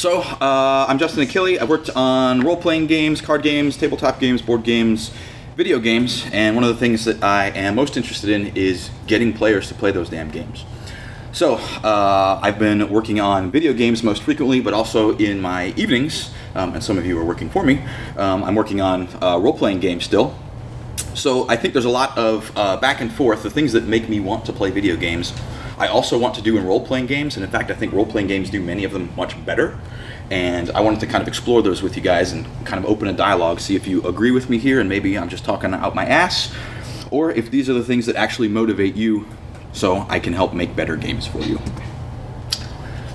I'm Justin Achilli. I've worked on role-playing games, card games, tabletop games, board games, video games, and one of the things that I am most interested in is getting players to play those damn games. So, I've been working on video games most frequently, but also in my evenings, and some of you are working for me, I'm working on role-playing games still. So I think there's a lot of back and forth, the things that make me want to play video games. I also want to do in role-playing games, and in fact I think role-playing games do many of them much better. And I wanted to kind of explore those with you guys and kind of open a dialogue, see if you agree with me here and maybe I'm just talking out my ass, or if these are the things that actually motivate you so I can help make better games for you.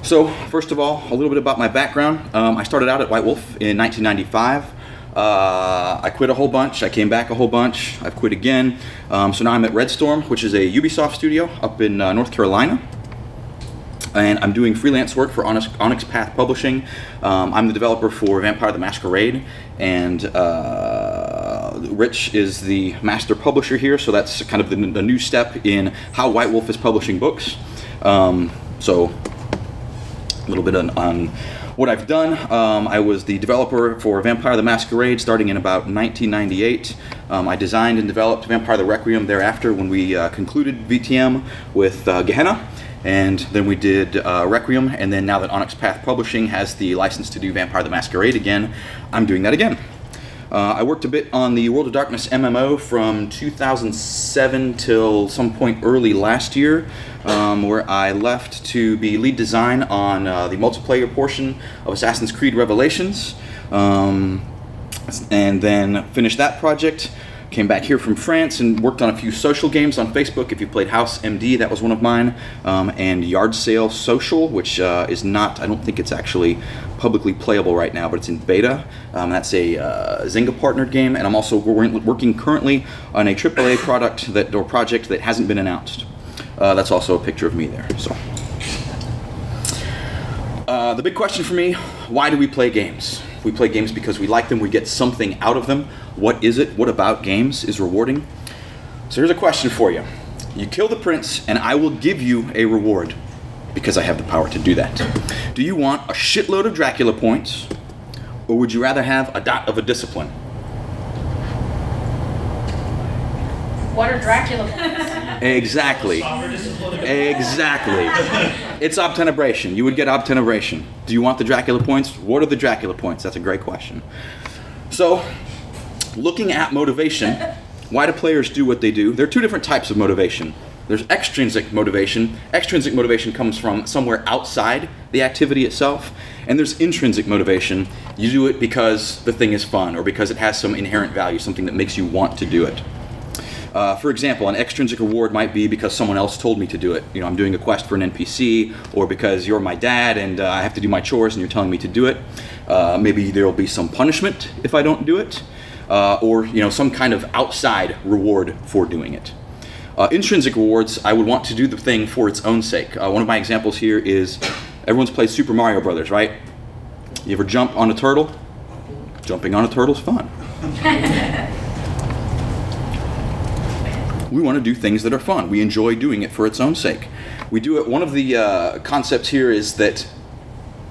So first of all, a little bit about my background. I started out at White Wolf in 1995. I quit a whole bunch, I came back a whole bunch, I've quit again. So now I'm at Red Storm, which is a Ubisoft studio up in North Carolina. And I'm doing freelance work for Onyx Path Publishing. I'm the developer for Vampire the Masquerade, and Rich is the master publisher here, so that's kind of the new step in how White Wolf is publishing books. So a little bit on what I've done. I was the developer for Vampire the Masquerade starting in about 1998. I designed and developed Vampire the Requiem thereafter when we concluded VTM with Gehenna. And then we did Requiem, and then now that Onyx Path Publishing has the license to do Vampire the Masquerade again, I'm doing that again. I worked a bit on the World of Darkness MMO from 2007 till some point early last year, where I left to be lead design on the multiplayer portion of Assassin's Creed Revelations, and then finished that project. Came back here from France and worked on a few social games on Facebook. If you played House MD, that was one of mine, and Yard Sale Social, which is not, I don't think it's actually publicly playable right now, but it's in beta. That's a Zynga partnered game, and I'm also working currently on a AAA project that hasn't been announced. That's also a picture of me there. So, the big question for me: why do we play games? We play games because we like them, we get something out of them. What is it? What about games is rewarding? So here's a question for you. You kill the prince and I will give you a reward because I have the power to do that. Do you want a shitload of Dracula points, or would you rather have a dot of a discipline? What are Dracula points? Exactly. Exactly. It's obtenebration. You would get obtenebration. Do you want the Dracula points? What are the Dracula points? That's a great question. So, looking at motivation, why do players do what they do? There are two different types of motivation. There's extrinsic motivation. Extrinsic motivation comes from somewhere outside the activity itself. And there's intrinsic motivation. You do it because the thing is fun or because it has some inherent value, something that makes you want to do it. For example, an extrinsic reward might be because someone else told me to do it. You know, I'm doing a quest for an NPC, or because you're my dad and I have to do my chores and you're telling me to do it. Maybe there will be some punishment if I don't do it, or some kind of outside reward for doing it. Intrinsic rewards, I would want to do the thing for its own sake. One of my examples here is everyone's played Super Mario Brothers, right? You ever jump on a turtle? Jumping on a turtle's fun. We want to do things that are fun. We enjoy doing it for its own sake. We do it. One of the concepts here is that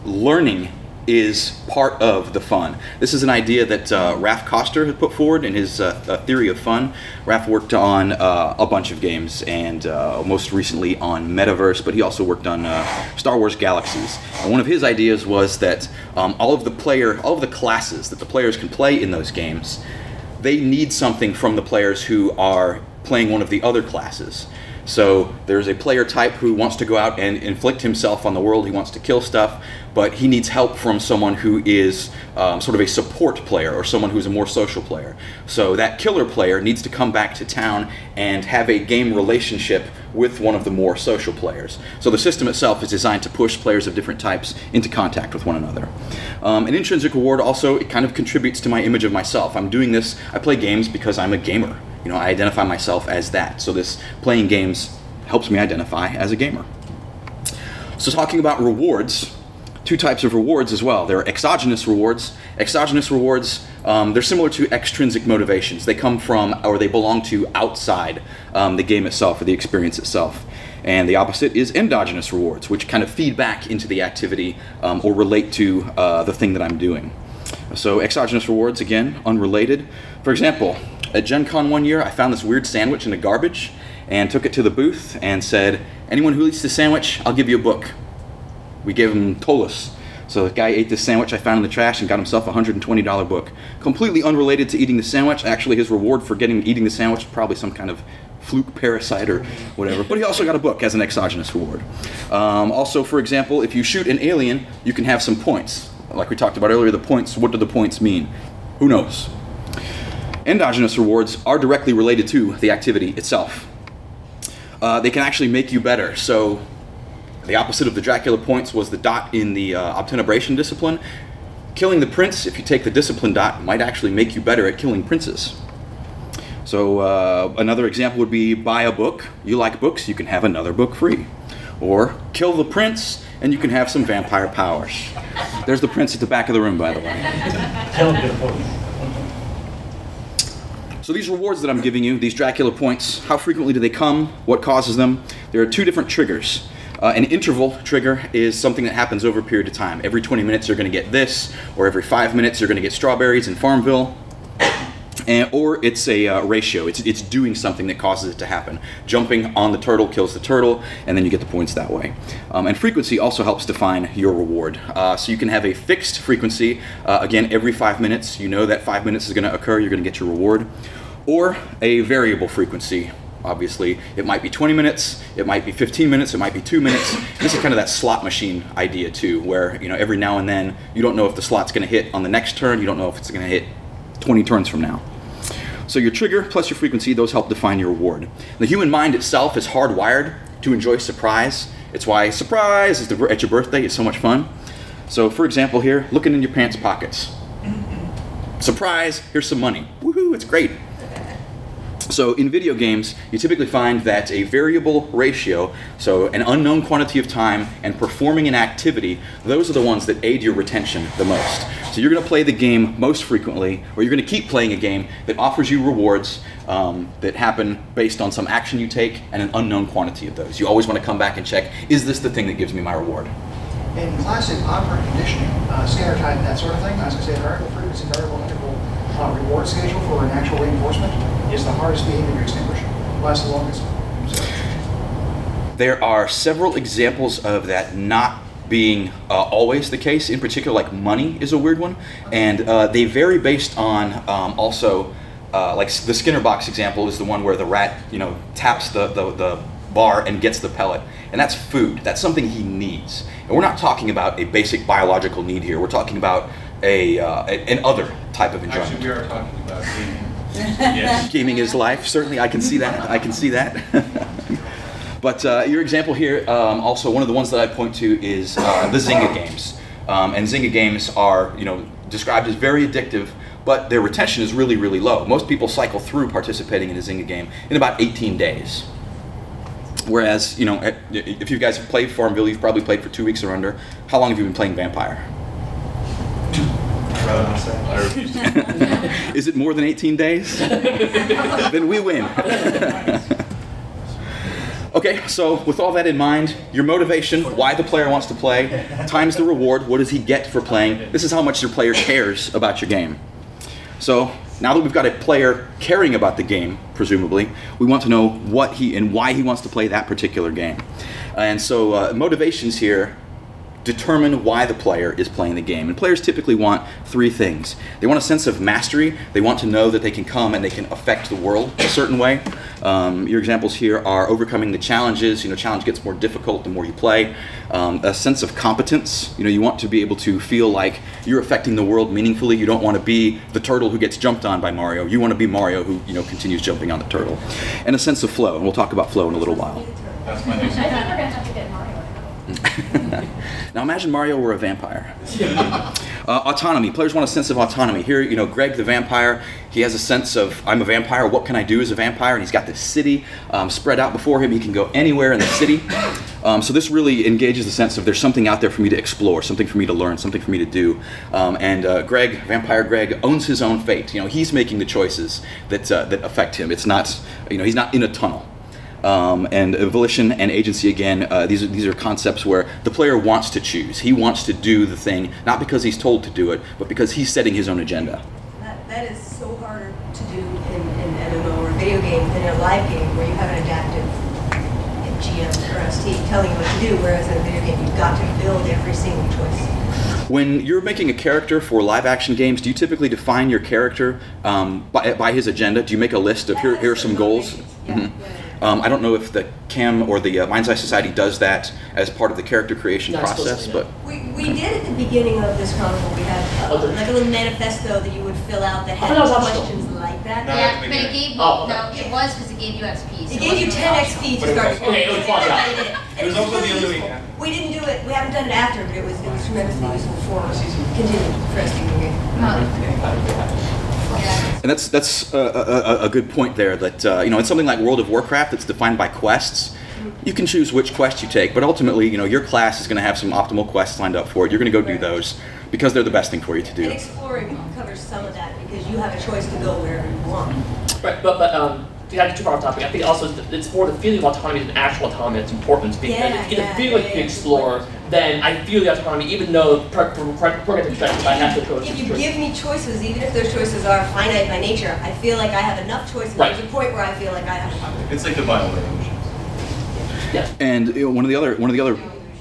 learning is part of the fun. This is an idea that Raph Koster had put forward in his theory of fun. Raph worked on a bunch of games, and most recently on Metaverse, but he also worked on Star Wars Galaxies. And one of his ideas was that all of the classes that the players can play in those games, they need something from the players who are playing one of the other classes. So there's a player type who wants to go out and inflict himself on the world. He wants to kill stuff, but he needs help from someone who is sort of a support player or someone who's a more social player. So that killer player needs to come back to town and have a game relationship with one of the more social players. So the system itself is designed to push players of different types into contact with one another. An intrinsic reward also, it kind of contributes to my image of myself. I'm doing this, I play games because I'm a gamer. I identify myself as that. So this playing games helps me identify as a gamer. So talking about rewards, two types of rewards as well. There are exogenous rewards. Exogenous rewards, they're similar to extrinsic motivations. They come from, or they belong to outside the game itself or the experience itself. And the opposite is endogenous rewards, which kind of feed back into the activity or relate to the thing that I'm doing. So exogenous rewards, again, unrelated. For example, at Gen Con one year, I found this weird sandwich in the garbage and took it to the booth and said, anyone who eats this sandwich, I'll give you a book. We gave him Tolus. So the guy ate this sandwich I found in the trash and got himself a $120 book. Completely unrelated to eating the sandwich. Actually, his reward for eating the sandwich was probably some kind of fluke parasite or whatever. But he also got a book as an exogenous reward. Also, for example, if you shoot an alien, you can have some points. Like we talked about earlier, the points, what do the points mean? Who knows? Endogenous rewards are directly related to the activity itself. They can actually make you better. So the opposite of the Dracula points was the dot in the obtenebration discipline. Killing the prince, if you take the discipline dot, might actually make you better at killing princes. So another example would be buy a book. You like books, you can have another book free. Or kill the prince, and you can have some vampire powers. There's the prince at the back of the room, by the way. So these rewards that I'm giving you, these Dracula points, how frequently do they come? What causes them? There are two different triggers. An interval trigger is something that happens over a period of time. Every 20 minutes you're going to get this, or every 5 minutes you're going to get strawberries in Farmville. Or it's a ratio. It's doing something that causes it to happen. Jumping on the turtle kills the turtle, and then you get the points that way. And frequency also helps define your reward. So you can have a fixed frequency. Again, every 5 minutes, you know that 5 minutes is going to occur, you're going to get your reward. Or a variable frequency. Obviously, it might be 20 minutes, it might be 15 minutes, it might be 2 minutes. This is kind of that slot machine idea too, where every now and then you don't know if the slot's going to hit on the next turn, you don't know if it's going to hit 20 turns from now. So your trigger plus your frequency, those help define your reward. The human mind itself is hardwired to enjoy surprise. It's why surprise at your birthday is so much fun. So for example here, looking in your pants pockets. Surprise, here's some money. Woohoo, it's great. So in video games, you typically find that a variable ratio, so an unknown quantity of time and performing an activity, those are the ones that aid your retention the most. So you're going to play the game most frequently, or you're going to keep playing a game that offers you rewards that happen based on some action you take and an unknown quantity of those. You always want to come back and check, is this the thing that gives me my reward? In classic operant conditioning, scanner type, that sort of thing, I was going to say variable frequency, variable interval reward schedule for an actual reinforcement is the hardest behavior to extinguish, lasts the longest. There are several examples of that not being always the case. In particular, like money is a weird one, and they vary based on also like the Skinner box example is the one where the rat taps the bar and gets the pellet, and that's food. That's something he needs, and we're not talking about a basic biological need here. We're talking about an other type of enjoyment. Actually, we are talking about gaming. Yes. Gaming is life. Certainly, I can see that. I can see that. But your example here, also one of the ones that I point to is the Zynga games. And Zynga games are, described as very addictive, but their retention is really, really low. Most people cycle through participating in a Zynga game in about 18 days. Whereas, if you guys have played Farmville, you've probably played for 2 weeks or under. How long have you been playing Vampire? Is it more than 18 days? Then we win. Okay, so with all that in mind, your motivation, why the player wants to play, times the reward, what does he get for playing? This is how much your player cares about your game. So now that we've got a player caring about the game, presumably, we want to know what he and why he wants to play that particular game. And so motivations here determine why the player is playing the game. And players typically want three things. They want a sense of mastery. They want to know that they can come and they can affect the world a certain way. Your examples here are overcoming the challenges. Challenge gets more difficult the more you play. A sense of competence. You want to be able to feel like you're affecting the world meaningfully. You don't want to be the turtle who gets jumped on by Mario. You want to be Mario who continues jumping on the turtle. And a sense of flow. And we'll talk about flow in a little while. That's my I think we're going to have to get Mario. Now imagine Mario were a vampire. Autonomy. Players want a sense of autonomy. Here, Greg the vampire, he has a sense of, I'm a vampire, what can I do as a vampire? And he's got this city spread out before him. He can go anywhere in the city. So this really engages the sense of there's something out there for me to explore, something for me to learn, something for me to do. Vampire Greg, owns his own fate. He's making the choices that affect him. It's not, he's not in a tunnel. And volition and agency, again, these are concepts where the player wants to choose. He wants to do the thing, not because he's told to do it, but because he's setting his own agenda. That is so harder to do in MMO or video games than in a live game where you have an adaptive GM or ST telling you what to do, whereas in a video game you've got to build every single choice. When you're making a character for live action games, do you typically define your character by his agenda? Do you make a list of here are some goals? Yeah. Mm-hmm. I don't know if the CAM or the Mind's Eye Society does that as part of the character creation process, but we did at the beginning of this chronicle. We had like a little manifesto that you would fill out that had questions like that. Yeah, but it gave you, no, it was because it gave you XP. So It gave you 10 XP to start. Okay, it was fun, It was also the other way. We didn't do it. We haven't done it after, but it was tremendously useful for continuing for us to game. And that's a good point there. That in something like World of Warcraft, that's defined by quests. You can choose which quest you take, but ultimately, your class is going to have some optimal quests lined up for it. You're going to go do those because they're the best thing for you to do. And exploring covers some of that because you have a choice to go wherever you want. Right, but to get too far off topic, I think also it's more the feeling of autonomy than actual autonomy that's important. Because if you feel like you can explore, then I feel the autonomy, even though from a programming perspective, I have to approach. If you give me choices, even if those choices are finite by nature, I feel like I have enough choices. Right. There's a point where I feel like I have a problem. It's like the biolanguage. Yeah. And one of the other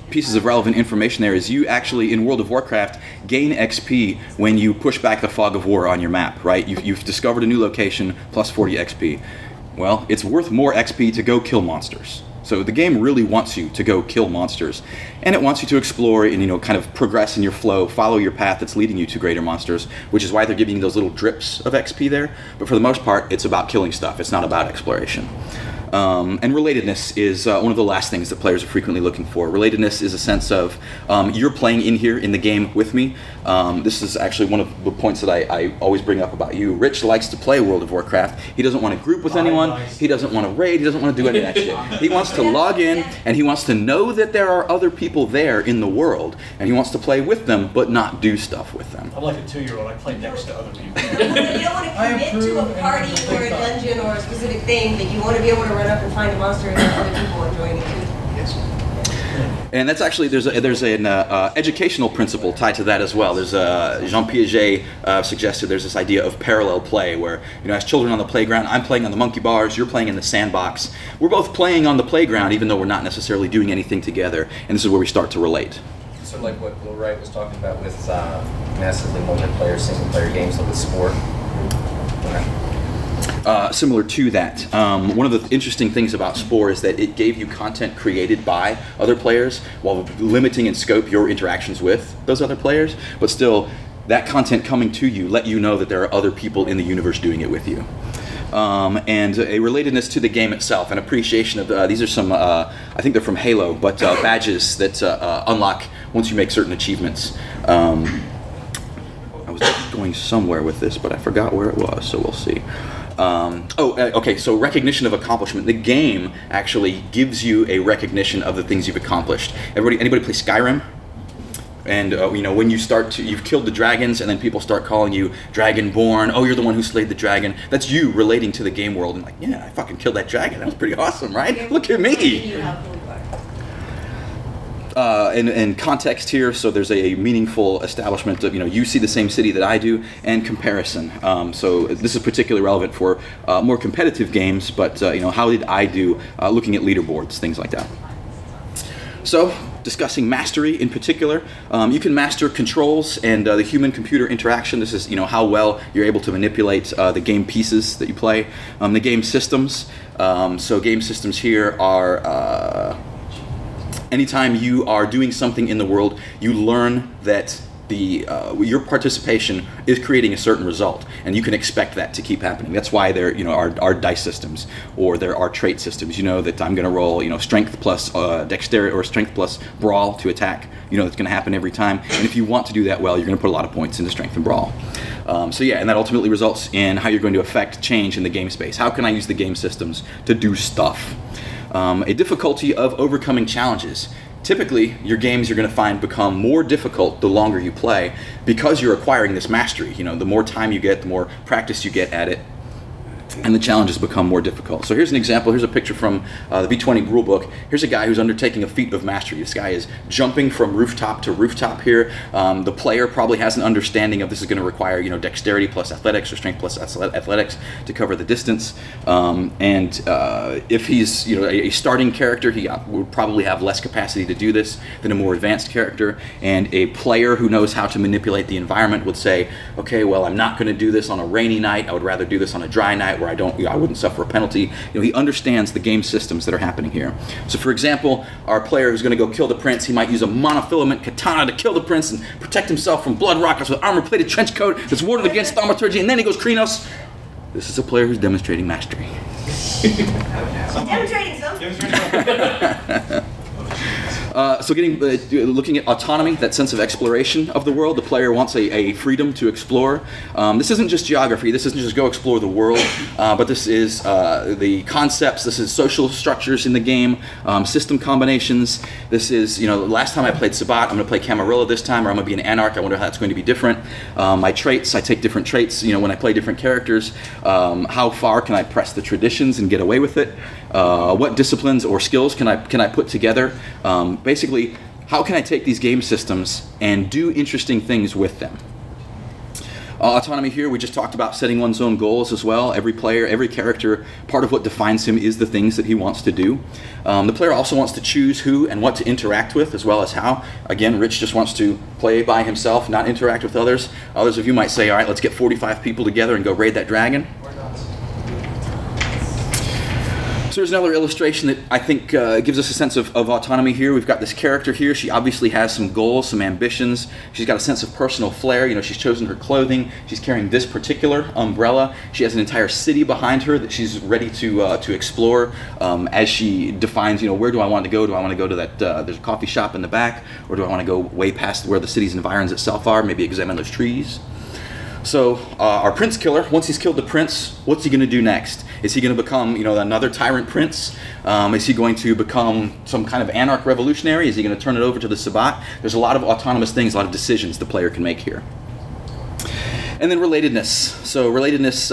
pieces of relevant information there is you actually in World of Warcraft gain XP when you push back the fog of war on your map, right? You've discovered a new location plus 40 XP. Well, it's worth more XP to go kill monsters. So the game really wants you to go kill monsters, and it wants you to explore and kind of progress in your flow, follow your path that's leading you to greater monsters, which is why they're giving you those little drips of XP there. But for the most part, it's about killing stuff. It's not about exploration. And relatedness is one of the last things that players are frequently looking for. Relatedness is a sense of you're playing in here in the game with me. This is actually one of the points that I always bring up about you. Rich likes to play World of Warcraft. He doesn't want to group with anyone. He doesn't want to raid. He doesn't want to do any of that shit. He wants to log in, and he wants to know that there are other people there in the world, and he wants to play with them, but not do stuff with them. I'm like a 2-year-old. I play next to other people. You don't want to commit to a party or a dungeon or a specific thing, but you want to be able to run up and find a monster and have other people enjoying it too. Yes. And that's actually, there's an educational principle tied to that as well. There's Jean Piaget suggested there's this idea of parallel play where, as children on the playground, I'm playing on the monkey bars, you're playing in the sandbox. We're both playing on the playground even though we're not necessarily doing anything together. And this is where we start to relate. So like what Will Wright was talking about with massively multiplayer, single-player games like with sport. Similar to that. One of the interesting things about Spore is that it gave you content created by other players while limiting in scope your interactions with those other players, but still that content coming to you let you know that there are other people in the universe doing it with you. And a relatedness to the game itself, an appreciation of, these are some, I think they're from Halo, but badges that unlock once you make certain achievements. I was going somewhere with this, but I forgot where it was, so we'll see. Okay, so recognition of accomplishment. The game actually gives you a recognition of the things you've accomplished. Anybody play Skyrim? And when you've killed the dragons, and then people start calling you Dragonborn. Oh, you're the one who slayed the dragon. That's you relating to the game world and like, yeah, I fucking killed that dragon. That was pretty awesome, right? Look at me. And context here, so there's a meaningful establishment of, you see the same city that I do, and comparison. So this is particularly relevant for more competitive games, but how did I do looking at leaderboards, things like that. So, discussing mastery in particular, you can master controls and the human-computer interaction. This is how well you're able to manipulate the game pieces that you play. The game systems, so game systems here are anytime you are doing something in the world, you learn that your participation is creating a certain result, and you can expect that to keep happening. That's why there are dice systems, or there are trait systems. You know that I'm going to roll strength plus dexterity, or strength plus brawl to attack. That's going to happen every time, and if you want to do that well, you're going to put a lot of points into strength and brawl. So yeah, and that ultimately results in how you're going to affect change in the game space. How can I use the game systems to do stuff? A difficulty of overcoming challenges. Typically, your games you're going to find become more difficult the longer you play because you're acquiring this mastery. The more time you get, the more practice you get at it. and the challenges become more difficult. So here's an example. Here's a picture from the V20 rulebook. Here's a guy who's undertaking a feat of mastery. This guy is jumping from rooftop to rooftop here. The player probably has an understanding of this is going to require, you know, dexterity plus athletics or strength plus athletics to cover the distance. If he's, you know, a starting character, he would probably have less capacity to do this than a more advanced character. And a player who knows how to manipulate the environment would say, okay, well, I'm not going to do this on a rainy night. I would rather do this on a dry night where I wouldn't suffer a penalty. You know, he understands the game systems that are happening here. So for example, our player who's going to go kill the prince, he might use a monofilament katana to kill the prince and protect himself from blood rockets with armor-plated trench coat that's warded against thaumaturgy, and then he goes Krinos. This is a player who's demonstrating mastery. Demonstrating something. So looking at autonomy, that sense of exploration of the world, the player wants a freedom to explore. This isn't just geography, this isn't just go explore the world, but this is the concepts, this is social structures in the game, system combinations. This is, you know, last time I played Sabat, I'm going to play Camarilla this time, or I'm going to be an Anarch. I wonder how that's going to be different. My traits, I take different traits, you know, when I play different characters. How far can I press the traditions and get away with it? What disciplines or skills can I put together? Basically, how can I take these game systems and do interesting things with them? Autonomy here, we just talked about setting one's own goals as well. Every player, every character, part of what defines him is the things that he wants to do. The player also wants to choose who and what to interact with as well as how. Again, Rich just wants to play by himself, not interact with others. Others of you might say, all right, let's get 45 people together and go raid that dragon. So here's another illustration that I think gives us a sense of autonomy here. We've got this character here. She obviously has some goals, some ambitions. She's got a sense of personal flair. You know, she's chosen her clothing. She's carrying this particular umbrella. She has an entire city behind her that she's ready to explore as she defines, you know, where do I want to go? Do I want to go to that, there's a coffee shop in the back, or do I want to go way past where the city's environs itself are, maybe examine those trees? So our prince killer, once he's killed the prince, what's he going to do next? Is he going to become, you know, another tyrant prince? Is he going to become some kind of anarch revolutionary? Is he going to turn it over to the Sabat? There's a lot of autonomous things, a lot of decisions the player can make here. And then relatedness. So relatedness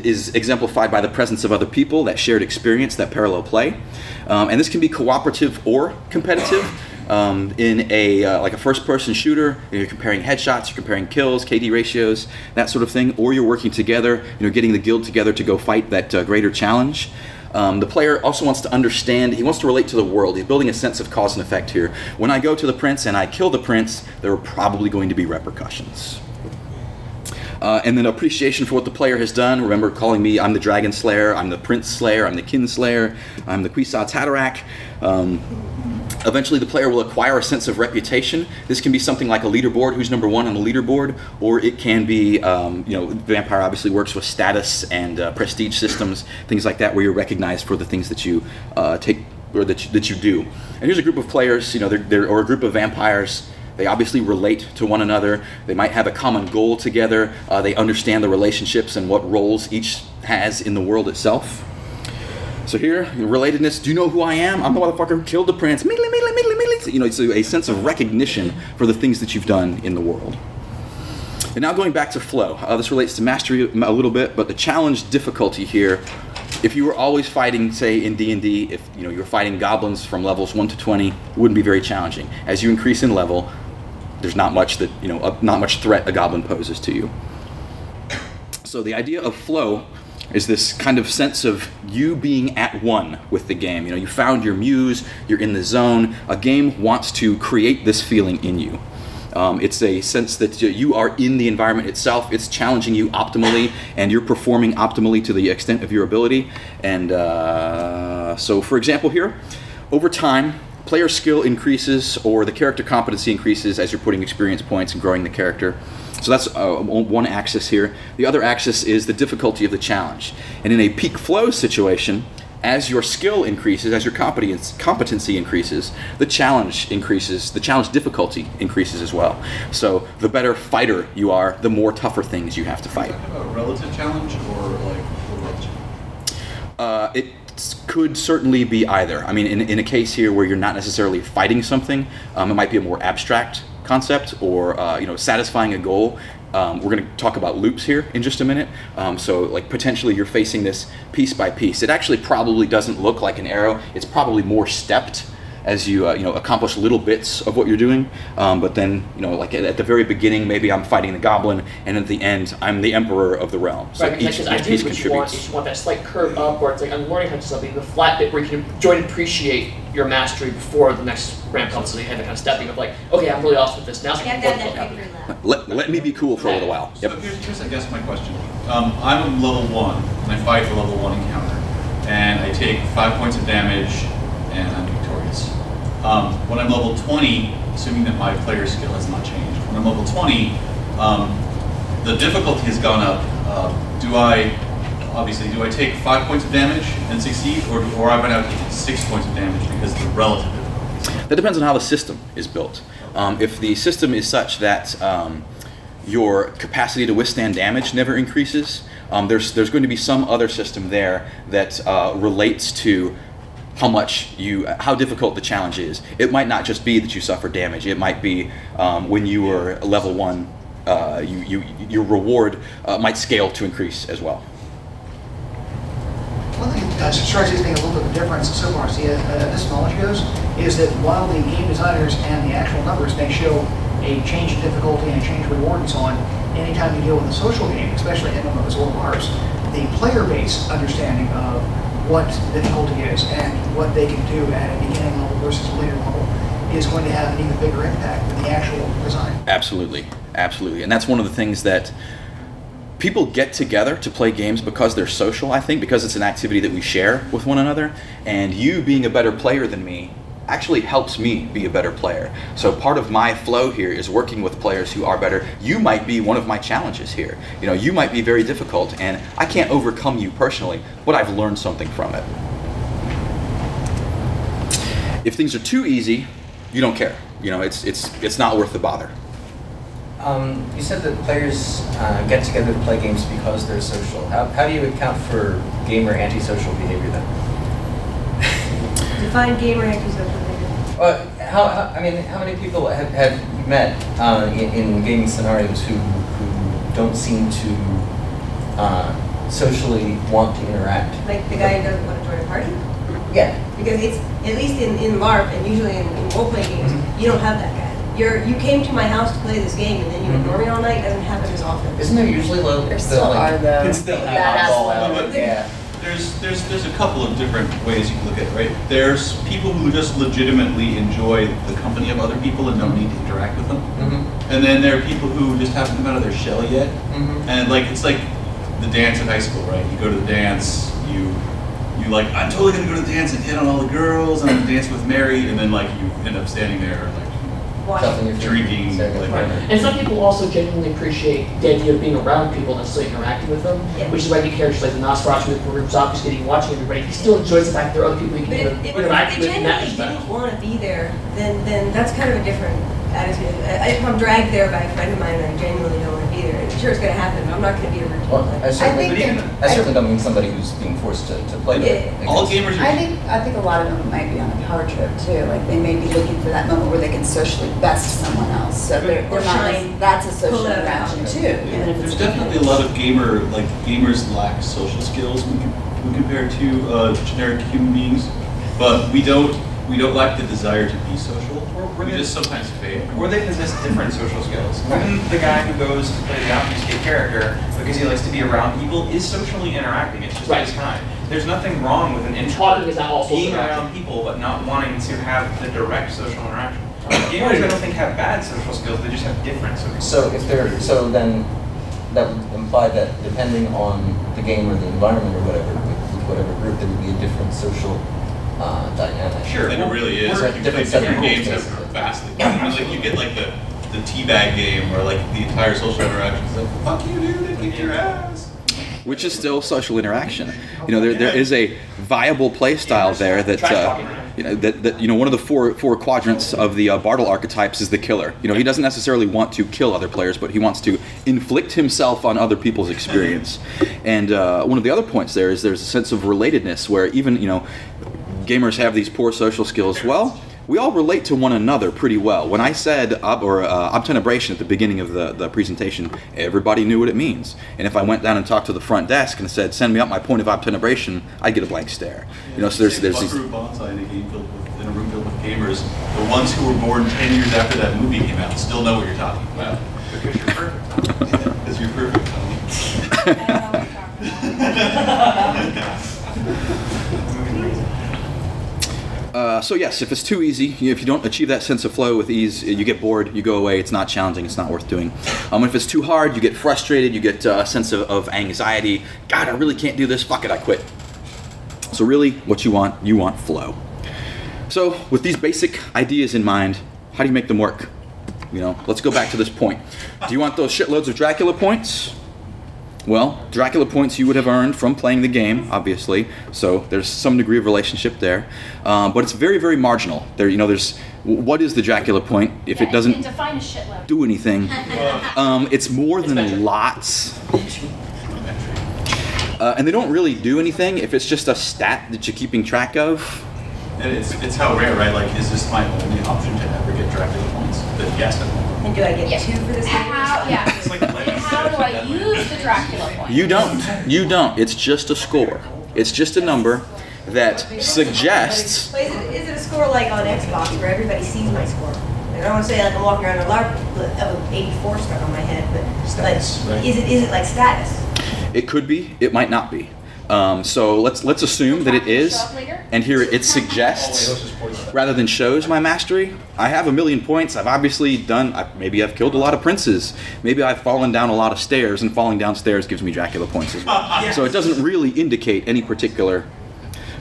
is exemplified by the presence of other people, that shared experience, that parallel play. And this can be cooperative or competitive. In like a first-person shooter, you're comparing headshots, you're comparing kills, KD ratios, that sort of thing, or you're working together, you know, getting the guild together to go fight that greater challenge. The player also wants to understand, he wants to relate to the world. He's building a sense of cause and effect here. When I go to the prince and I kill the prince, there are probably going to be repercussions. And then appreciation for what the player has done. Remember calling me, I'm the Dragon Slayer, I'm the Prince Slayer, I'm the Kin Slayer, I'm the Kwisatz Haderach. Eventually the player will acquire a sense of reputation. This can be something like a leaderboard, who's number one on the leaderboard, or it can be, you know, Vampire obviously works with status and prestige systems, things like that, where you're recognized for the things that you take, or that you do. And here's a group of players, you know, or a group of vampires. They obviously relate to one another. They might have a common goal together. They understand the relationships and what roles each has in the world itself. So here, relatedness, do you know who I am? I'm the motherfucker who killed the prince. You know, it's a sense of recognition for the things that you've done in the world. And now going back to flow. This relates to mastery a little bit, but the challenge difficulty here, if you were always fighting, say in D&D, if you know, you were fighting goblins from levels 1 to 20, it wouldn't be very challenging. As you increase in level, there's not much that, you know, not much threat a goblin poses to you. So the idea of flow is this kind of sense of you being at one with the game. You know, you found your muse, you're in the zone. A game wants to create this feeling in you. It's a sense that you are in the environment itself. It's challenging you optimally, and you're performing optimally to the extent of your ability. And so, for example here, over time, player skill increases or the character competency increases as you're putting experience points and growing the character. So that's one axis here. The other axis is the difficulty of the challenge. And in a peak flow situation, as your skill increases, as your competency increases, the challenge increases, the challenge difficulty increases as well. So the better fighter you are, the more tougher things you have to fight. Is that a relative challenge or like a It could certainly be either. I mean, in a case here where you're not necessarily fighting something, it might be a more abstract concept, or you know, satisfying a goal we're going to talk about loops here in just a minute. So like potentially you're facing this piece by piece. It actually probably doesn't look like an arrow. It's probably more stepped as you accomplish little bits of what you're doing. But then like at the very beginning, maybe I'm fighting the goblin, and at the end, I'm the emperor of the realm. So right, each piece contributes. You want that slight curve up where it's like I'm learning how to do something, the flat bit where you can enjoy and appreciate your mastery before the next ramp comes. So you have that kind of stepping of like, okay, I'm really awesome at this now. So Let me be cool for a little while. So here's I guess my question. I'm level 1 and I fight for level 1 encounter, and I take 5 points of damage, and I'm victorious. When I'm level 20, assuming that my player skill has not changed, when I'm level 20, the difficulty has gone up. Do I take 5 points of damage and succeed, or am I now taking 6 points of damage because of the relative difficulty? That depends on how the system is built. If the system is such that your capacity to withstand damage never increases, there's going to be some other system there that relates to how difficult the challenge is. It might not just be that you suffer damage. It might be when you were level 1, your reward might scale to increase as well. One thing that strikes me as a little bit of a difference so far, see, this knowledge goes, is that while the game designers and the actual numbers may show a change in difficulty and a change in reward and so on, anytime you deal with a social game, especially MMOs or ours, the player base understanding of what difficulty is and what they can do at a beginning level versus a later level is going to have an even bigger impact than the actual design. Absolutely, absolutely. And that's one of the things that people get together to play games because they're social, I think, because it's an activity that we share with one another. And you being a better player than me actually helps me be a better player. So part of my flow here is working with players who are better. You might be one of my challenges here. You might be very difficult, and I can't overcome you personally, but I've learned something from it. If things are too easy, you don't care. It's not worth the bother. You said that players get together to play games because they're social. How do you account for gamer antisocial behavior then? Define gamer antisocial behavior. How many people have you met in gaming scenarios who don't seem to socially want to interact? Like the guy who doesn't want to join a party? Yeah. Because it's, at least in LARP and usually in role-playing games, you don't have that guy. You came to my house to play this game and then you ignore me all night. It doesn't happen as often. Isn't there usually There still are though. It's still Yeah. There's a couple of different ways you can look at it, right? There's people who just legitimately enjoy the company of other people and don't need to interact with them. Mm-hmm. And then there are people who just haven't come out of their shell yet. Mm-hmm. And it's like the dance in high school, right? You go to the dance, you like, I'm totally gonna go to the dance and hit on all the girls and dance with Mary, and then you end up standing there drinking. And some people also genuinely appreciate the idea of being around people and necessarily interacting with them, which is why the characters like the Nosferatu with Zaku's getting watching everybody. He still enjoys the fact that there are other people he can interact with in that respect. If they genuinely didn't want to be there, then that's kind of a different attitude. If I'm dragged there by a friend of mine and I genuinely don't want to be there, sure it's going to happen, but I'm not going to be a routine. Well, I certainly don't mean somebody who's being forced to play there. All gamers are... I think a lot of them might be on a power trip too. Like they may be looking for that moment where they can socially best someone else. So they're not, that's a social interaction too. Even if There's definitely a lot of gamers lack social skills when compared to generic human beings, but we don't lack the desire to be social. We just sometimes fail. Or they possess different social skills. Even the guy who goes to play the obfuscate character because he likes to be around people is socially interacting. It's just his kind. There's nothing wrong with an introvert being around people but not wanting to have the direct social interaction. Gamers, I don't think, have bad social skills. They just have different social skills. So then that would imply that depending on the game or the environment or whatever, with whatever group, there would be a different social dynamic. Sure, and it really is. Different games have vastly. You get the teabag game where the entire social interaction is like, fuck you, dude, they kick your ass. Which is still social interaction. There is a viable play style there that one of the four quadrants of the Bartle archetypes is the killer. He doesn't necessarily want to kill other players, but he wants to inflict himself on other people's experience. And one of the other points there's a sense of relatedness where even gamers have these poor social skills. Well, we all relate to one another pretty well. When I said obtenebration at the beginning of the presentation, everybody knew what it means. And if I went down and talked to the front desk and said, "Send me up my point of obtenebration," I'd get a blank stare. You know, so there's these. Bonsai in a game filled with, in a room filled with gamers. The ones who were born 10 years after that movie came out still know what you're talking about. Because you're perfect. Because you're perfect, Tony. So yes, if it's too easy, if you don't achieve that sense of flow with ease, you get bored, you go away, it's not challenging, it's not worth doing. If it's too hard, you get frustrated, you get a sense of anxiety. God, I really can't do this, fuck it, I quit. So really, what you want flow. So with these basic ideas in mind, how do you make them work? You know, let's go back to this point. Do you want those shitloads of Dracula points? Well, Dracula points you would have earned from playing the game, obviously, so there's some degree of relationship there, but it's very, very marginal. There, you know, there's what is the Dracula point if it doesn't define a shitload. do anything? It's more than lots, and they don't really do anything if it's just a stat that you're keeping track of. And it's how rare, right? Like, is this my only option to ever get Dracula points? Then yes, I will. And do I get 2 for this game? How do I use the Dracula point? You don't. You don't. It's just a score. It's just a number that suggests. Is it a score like on Xbox where everybody sees my score? Like, I don't want to say like I'm walking around a lark of 84 stuck on my head, but Status, like, right. is it like status? It could be. It might not be. So let's assume that it is, and here it suggests rather than shows my mastery. I have 1,000,000 points. I've obviously done. Maybe I've killed a lot of princes. Maybe I've fallen down a lot of stairs, and falling down stairs gives me Dracula points as well. So it doesn't really indicate any particular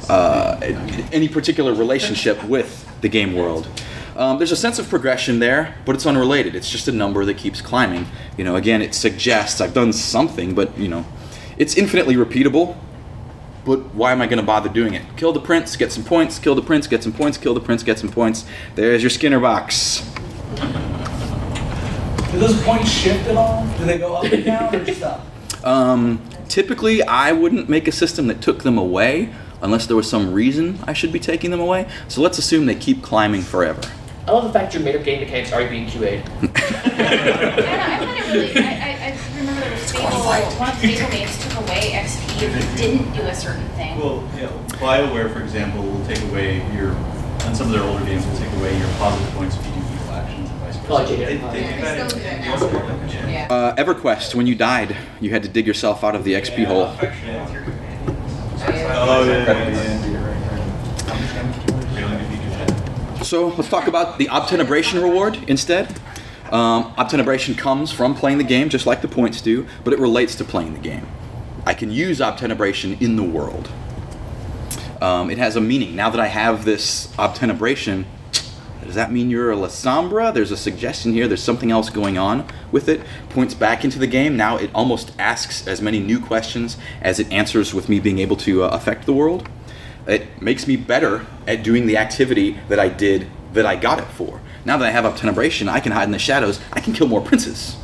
relationship with the game world. There's a sense of progression there, but it's unrelated. It's just a number that keeps climbing. You know, again, it suggests I've done something, but you know, it's infinitely repeatable. But why am I going to bother doing it? Kill the prince, get some points. Kill the prince, get some points. Kill the prince, get some points. There's your Skinner box. Do those points shift at all? Do they go up and down or just up? Typically, I wouldn't make a system that took them away unless there was some reason I should be taking them away. So let's assume they keep climbing forever. I love the fact your made-up game mechanics are being QA'd. I remember there was one of the Fable games took away XP if you didn't do a certain thing. Well, yeah, BioWare, for example, will take away your, on some of their older games, will take away your positive points if you do evil actions and vice versa. Oh, yeah. EverQuest, when you died, you had to dig yourself out of the XP hole. So let's talk about the obtenebration reward instead. Obtenebration comes from playing the game, just like the points do, but it relates to playing the game. I can use obtenebration in the world. It has a meaning. Now that I have this obtenebration, does that mean you're a La Sombra? There's a suggestion here. There's something else going on with it. Points back into the game. Now it almost asks as many new questions as it answers with me being able to affect the world. It makes me better at doing the activity that I did that I got it for. Now that I have obtenebration, I can hide in the shadows. I can kill more princes.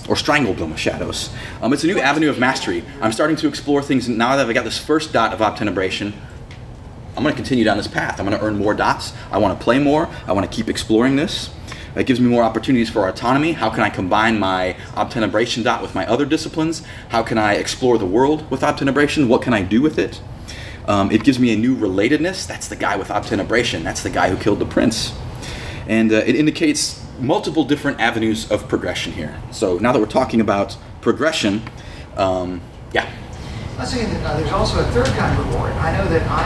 Or strangle them with shadows. It's a new avenue of mastery. I'm starting to explore things. Now that I've got this first dot of obtenebration, I'm going to continue down this path. I'm going to earn more dots. I want to play more. I want to keep exploring this. It gives me more opportunities for autonomy. How can I combine my obtenebration dot with my other disciplines? How can I explore the world with obtenebration? What can I do with it? It gives me a new relatedness. That's the guy with obtenebration. That's the guy who killed the prince. And it indicates multiple different avenues of progression here. So now that we're talking about progression, yeah. Let's say that there's also a third kind of reward. I know that I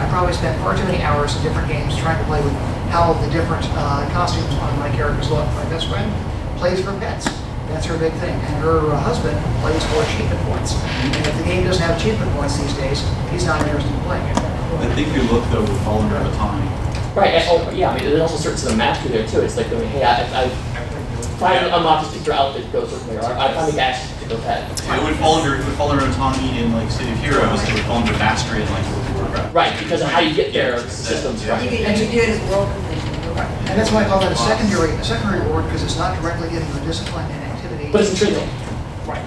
probably spent far too many hours in different games trying to play with how the different costumes on my characters look. My best friend plays for pets. That's her big thing. And her husband plays for achievement points. And if the game doesn't have achievement points these days, he's not interested in playing it. I think your look, though, would fall under autonomy. Right, and, yeah, I mean, there's also certain sort of mastery there, too. It's like, going, hey, I finally unlocked this particular outfit to go certain way, or I finally got this particular pet. It would fall under autonomy in, like, City of Heroes. It would fall under mastery in, like, World of Warcraft. Right, because of how you get there, the systems, right? You can do it as world completion. And that's why I call that a secondary reward, because it's not directly giving you a discipline and activity. But it's intrinsic. Right.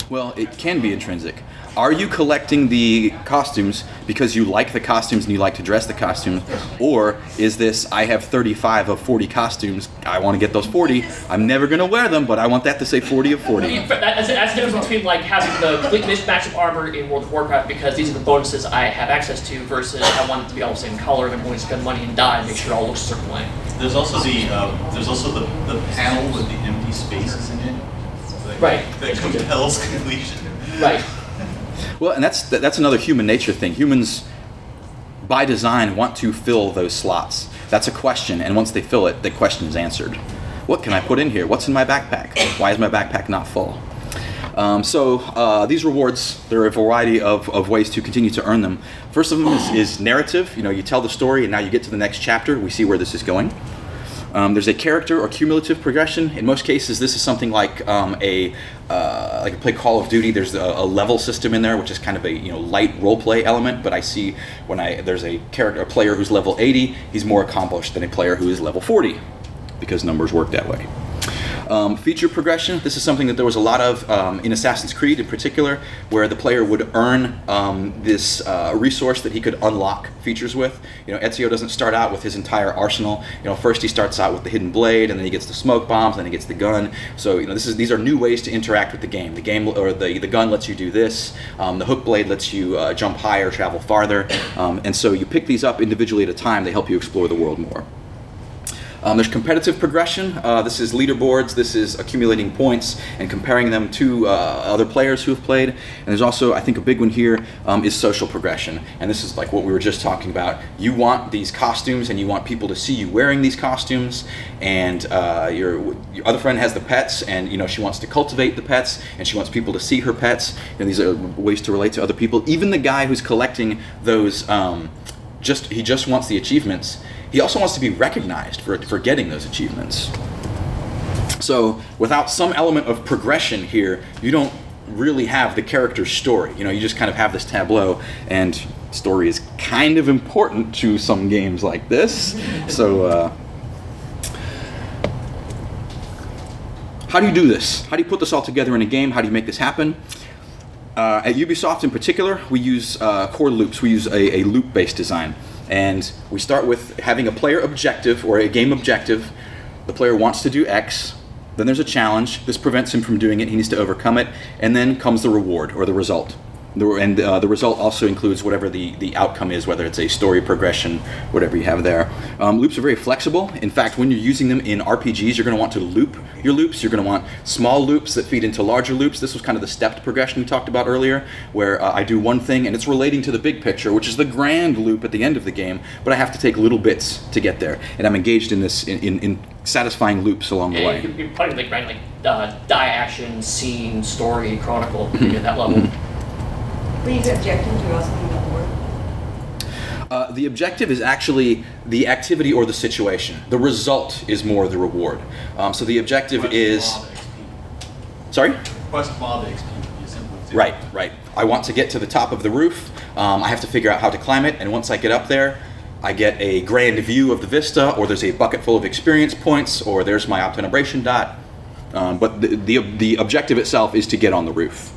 Well, it can be intrinsic. Are you collecting the costumes because you like the costumes and you like to dress the costumes? Or is this, I have 35 of 40 costumes, I want to get those 40, I'm never going to wear them, but I want that to say 40 of 40. That's the difference between like having the complete mismatch of armor in World of Warcraft because these are the bonuses I have access to versus I want it to be all the same color and I'm going to spend money and die and make sure it all looks a certain way. There's also the panel with the empty spaces in it. Right. That compels completion. Right. Well, and that's another human nature thing. Humans, by design, want to fill those slots. That's a question, and once they fill it, the question is answered. What can I put in here? What's in my backpack? Why is my backpack not full? These rewards, there are a variety of ways to continue to earn them. First of them is narrative. You know, you tell the story, and now you get to the next chapter. We see where this is going. There's a character or cumulative progression. In most cases, this is something like play Call of Duty. There's a level system in there, which is kind of a light role play element. But I see when there's a player who's level 80, he's more accomplished than a player who is level 40, because numbers work that way. Feature progression. This is something that there was a lot of in Assassin's Creed in particular, where the player would earn this resource that he could unlock features with. Ezio doesn't start out with his entire arsenal. First he starts out with the hidden blade, and then he gets the smoke bombs, and then he gets the gun. So these are new ways to interact with the game. The gun lets you do this. The hook blade lets you jump higher, travel farther, and so you pick these up individually at a time. They help you explore the world more. There's competitive progression. This is leaderboards. This is accumulating points and comparing them to other players who have played. And there's also, I think, a big one here is social progression. And this is like what we were just talking about. You want these costumes, and you want people to see you wearing these costumes. And your other friend has the pets, and she wants to cultivate the pets, and she wants people to see her pets. And these are ways to relate to other people. Even the guy who's collecting those, he just wants the achievements. He also wants to be recognized for getting those achievements. So without some element of progression here, you don't really have the character's story. You just kind of have this tableau, and story is kind of important to some games like this. So how do you do this? How do you put this all together in a game? How do you make this happen? At Ubisoft in particular, we use core loops. We use a loop-based design. And we start with having a player objective or a game objective. The player wants to do X. Then there's a challenge. This prevents him from doing it. He needs to overcome it. And then comes the reward or the result. The result also includes whatever the outcome is, whether it's a story progression, whatever you have there. Loops are very flexible. In fact, when you're using them in RPGs, you're going to want to loop your loops. You're going to want small loops that feed into larger loops. This was kind of the stepped progression we talked about earlier, where I do one thing and it's relating to the big picture, which is the grand loop at the end of the game, but I have to take little bits to get there. And I'm engaged in this in satisfying loops along the way. You're probably like die action, scene, story, chronicle, at that level. When you do objectives, you also do reward? The objective is actually the activity or the situation. The result is more the reward. So the objective is... Sorry? Quest mob XP is simple too. Right. I want to get to the top of the roof. I have to figure out how to climb it, and once I get up there, I get a grand view of the vista, or there's a bucket full of experience points, or there's my obtenebration dot. But the objective itself is to get on the roof.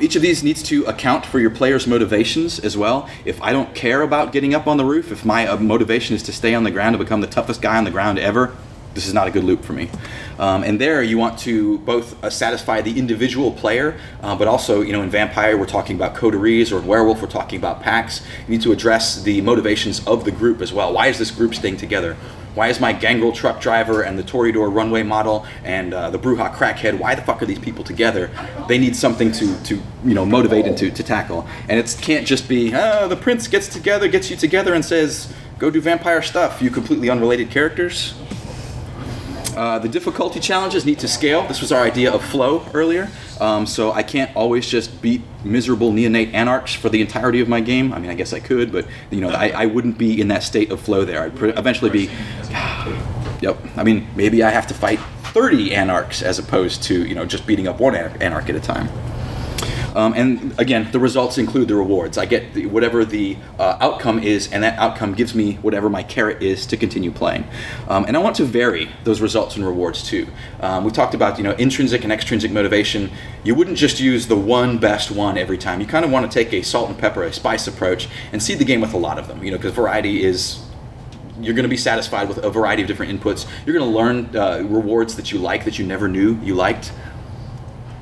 Each of these needs to account for your player's motivations as well. If I don't care about getting up on the roof, if my motivation is to stay on the ground and become the toughest guy on the ground ever, this is not a good loop for me. And there you want to both satisfy the individual player, but also, in Vampire we're talking about coteries, or in Werewolf we're talking about packs. You need to address the motivations of the group as well. Why is this group staying together? Why is my Gangrel truck driver and the Toreador runway model and the Brujah crackhead, why the fuck are these people together? They need something to motivate and to tackle. And it can't just be, the prince gets you together and says, go do vampire stuff, you completely unrelated characters. The difficulty challenges need to scale. This was our idea of flow earlier. So I can't always just beat miserable neonate anarchs for the entirety of my game. I mean, I guess I could, but I wouldn't be in that state of flow there. I'd eventually be, yep. I mean, maybe I have to fight 30 anarchs as opposed to just beating up one anarch at a time. And again, the results include the rewards. I get whatever the outcome is, and that outcome gives me whatever my carrot is to continue playing. And I want to vary those results and rewards too. We talked about intrinsic and extrinsic motivation. You wouldn't just use the one best one every time. You kind of want to take a salt and pepper, a spice approach, and seed the game with a lot of them. Because variety is. You're going to be satisfied with a variety of different inputs. You're going to learn rewards that you like that you never knew you liked.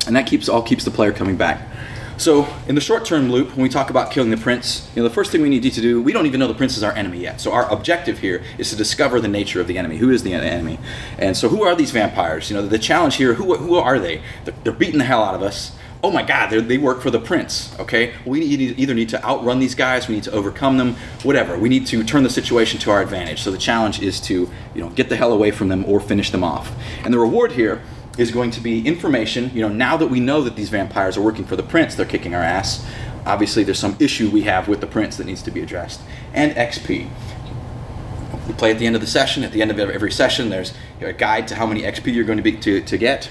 And that keeps the player coming back. So in the short-term loop, when we talk about killing the prince, the first thing we need to do, we don't even know the prince is our enemy yet. So our objective here is to discover the nature of the enemy. Who is the enemy? And so who are these vampires? The challenge here, who are they? They're beating the hell out of us. Oh my God, they work for the prince, okay? We either need to outrun these guys, we need to overcome them, whatever. We need to turn the situation to our advantage. So the challenge is to, get the hell away from them or finish them off. And the reward here is going to be information. Now that we know that these vampires are working for the prince, they're kicking our ass. Obviously, there's some issue we have with the prince that needs to be addressed. And XP. We play at the end of the session. At the end of every session, there's a guide to how many XP you're going to get.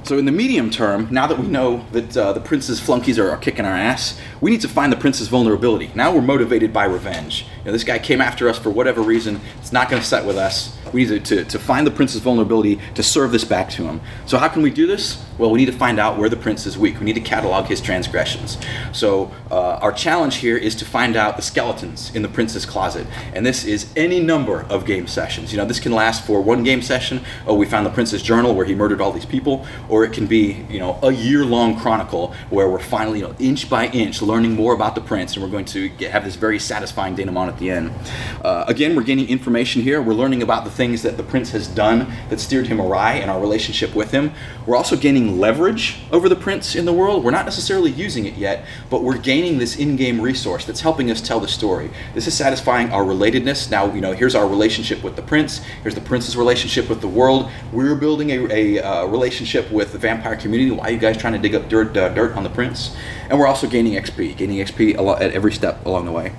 So in the medium term, now that we know that the prince's flunkies are kicking our ass, we need to find the prince's vulnerability. Now we're motivated by revenge. This guy came after us for whatever reason. It's not going to set with us. We need to find the prince's vulnerability to serve this back to him. So how can we do this? Well, we need to find out where the prince is weak. We need to catalog his transgressions. So our challenge here is to find out the skeletons in the prince's closet. And this is any number of game sessions. This can last for one game session. Oh, we found the prince's journal where he murdered all these people. Or it can be, a year-long chronicle where we're finally, inch by inch, learning more about the prince, and we're going to have this very satisfying denouement at the end. Again, we're gaining information here. We're learning about the things that the prince has done that steered him awry in our relationship with him. We're also gaining leverage over the prince in the world. We're not necessarily using it yet, but we're gaining this in-game resource that's helping us tell the story. This is satisfying our relatedness. Now, here's our relationship with the prince. Here's the prince's relationship with the world. We're building a relationship with the vampire community. Why are you guys trying to dig up dirt on the prince? And we're also gaining XP at every step along the way.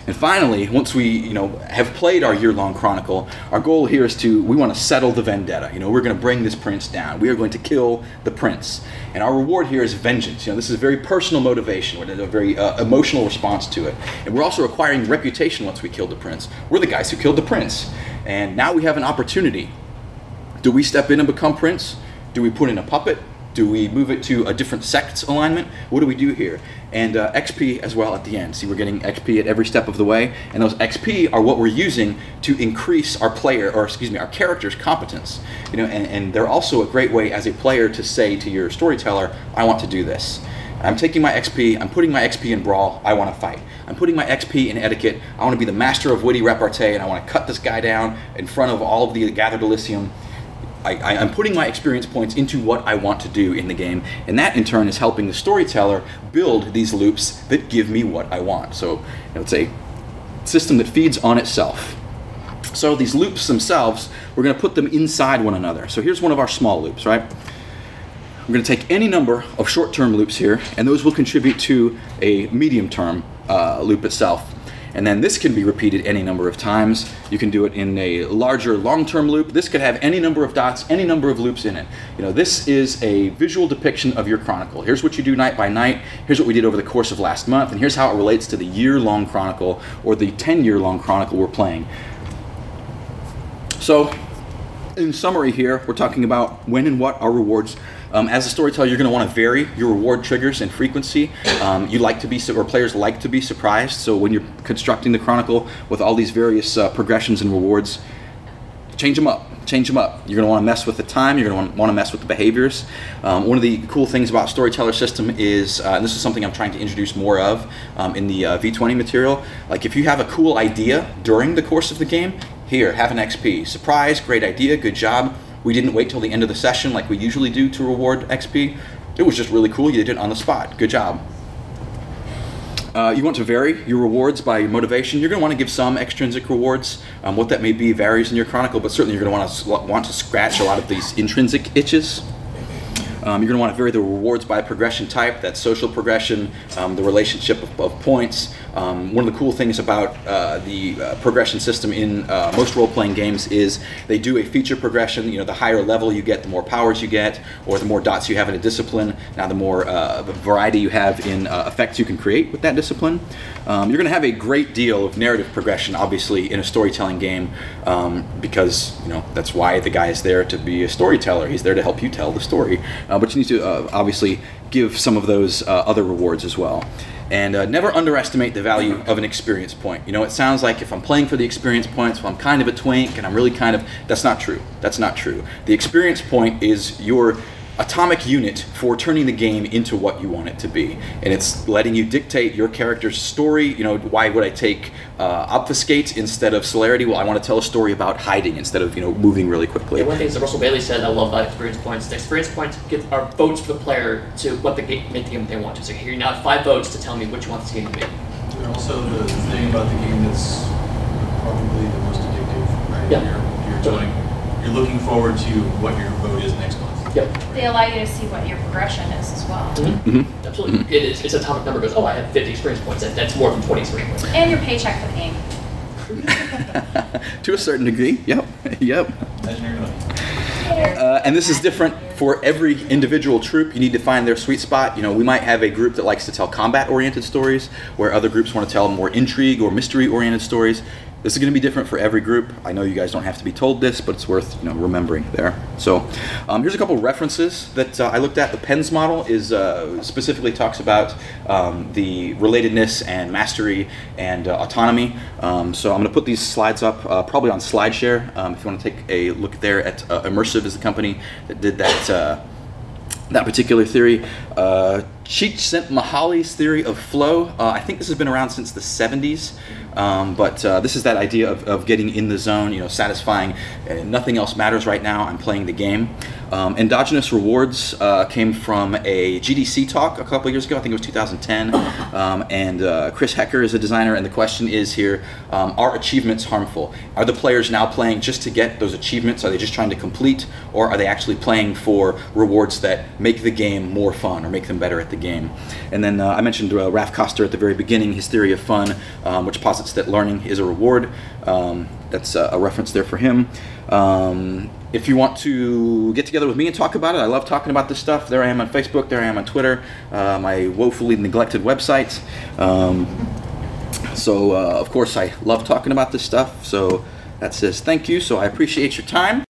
And finally, once we have played our year-long chronicle, our goal here is we want to settle the vendetta. We're going to bring this prince down. We are going to kill the prince. And our reward here is vengeance. This is a very personal motivation. We're a very emotional response to it. And we're also acquiring reputation once we kill the prince. We're the guys who killed the prince. And now we have an opportunity. Do we step in and become prince? Do we put in a puppet? Do we move it to a different sect's alignment? What do we do here? And XP as well at the end. See, we're getting XP at every step of the way, and those XP are what we're using to increase our character's competence. And they're also a great way as a player to say to your storyteller, I want to do this. I'm taking my XP, I'm putting my XP in Brawl, I want to fight. I'm putting my XP in Etiquette, I want to be the master of witty repartee, and I want to cut this guy down in front of all of the gathered Elysium. I'm putting my experience points into what I want to do in the game, and that in turn is helping the storyteller build these loops that give me what I want. So it's a system that feeds on itself. So these loops themselves, we're going to put them inside one another. So here's one of our small loops, right? We're going to take any number of short-term loops here, and those will contribute to a medium-term loop itself. And then this can be repeated any number of times. You can do it in a larger long-term loop. This could have any number of dots, any number of loops in it. This is a visual depiction of your chronicle. Here's what you do night by night. Here's what we did over the course of last month. And here's how it relates to the year-long chronicle or the 10-year-long chronicle we're playing. So in summary here, we're talking about when and what are rewards. As a storyteller, you're going to want to vary your reward triggers and frequency. Players like to be surprised. So when you're constructing the chronicle with all these various progressions and rewards, change them up. Change them up. You're going to want to mess with the time. You're going to want to mess with the behaviors. One of the cool things about Storyteller system is, and this is something I'm trying to introduce more of in the V20 material. Like if you have a cool idea during the course of the game, here, have an XP. Surprise, great idea, good job. We didn't wait till the end of the session like we usually do to reward XP. It was just really cool. You did it on the spot. Good job. You want to vary your rewards by motivation. You're going to want to give some extrinsic rewards. What that may be varies in your chronicle, but certainly you're going to want to scratch a lot of these intrinsic itches. You're going to want to vary the rewards by progression type. That's social progression, the relationship of points, One of the cool things about the progression system in most role-playing games is they do a feature progression. You know, the higher level you get, the more powers you get, or the more dots you have in a discipline. Now, the more variety you have in effects you can create with that discipline. You're going to have a great deal of narrative progression, obviously, in a storytelling game, because that's why the guy is there to be a storyteller. He's there to help you tell the story, but you need to obviously give some of those other rewards as well. And never underestimate the value of an experience point. It sounds like if I'm playing for the experience points, well, I'm kind of a twink and I'm really kind of, that's not true. That's not true. The experience point is your atomic unit for turning the game into what you want it to be, and it's letting you dictate your character's story. Why would I take obfuscate instead of celerity? Well, I want to tell a story about hiding instead of moving really quickly. Yeah, one thing that Russell Bailey said I love about experience points. The experience points are votes for the player to what make the game they want to. So here you now have 5 votes to tell me what you want this game to be. And also the thing about the game that's probably the most addictive, right? Yeah. You're looking forward to what your vote is next month. Yep. They allow you to see what your progression is as well. Absolutely. It's an atomic number. Goes, oh, I have 50 experience points. That's more than 20 experience points. And your paycheck for the game. To a certain degree, yep. Imaginary money. And this is different for every individual troop. You need to find their sweet spot. We might have a group that likes to tell combat-oriented stories, where other groups want to tell more intrigue or mystery-oriented stories. This is going to be different for every group. I know you guys don't have to be told this, but it's worth remembering there. So here's a couple references that I looked at. The PENS model is specifically talks about the relatedness and mastery and autonomy. So I'm going to put these slides up probably on SlideShare. If you want to take a look there at Immersive is the company that did that particular theory. Csikszentmihalyi's theory of flow. I think this has been around since the 70s. But this is that idea of getting in the zone, satisfying. Nothing else matters right now. I'm playing the game. Endogenous rewards came from a GDC talk a couple years ago. I think it was 2010. And Chris Hecker is a designer. And the question is here, are achievements harmful? Are the players now playing just to get those achievements? Are they just trying to complete? Or are they actually playing for rewards that make the game more fun or make them better at the game? And then I mentioned Ralph Koster at the very beginning, his theory of fun, which posits that learning is a reward. That's a reference there for him. If you want to get together with me and talk about it, I love talking about this stuff. There I am on Facebook, there I am on Twitter, my woefully neglected website. So of course I love talking about this stuff. So that says thank you. So I appreciate your time.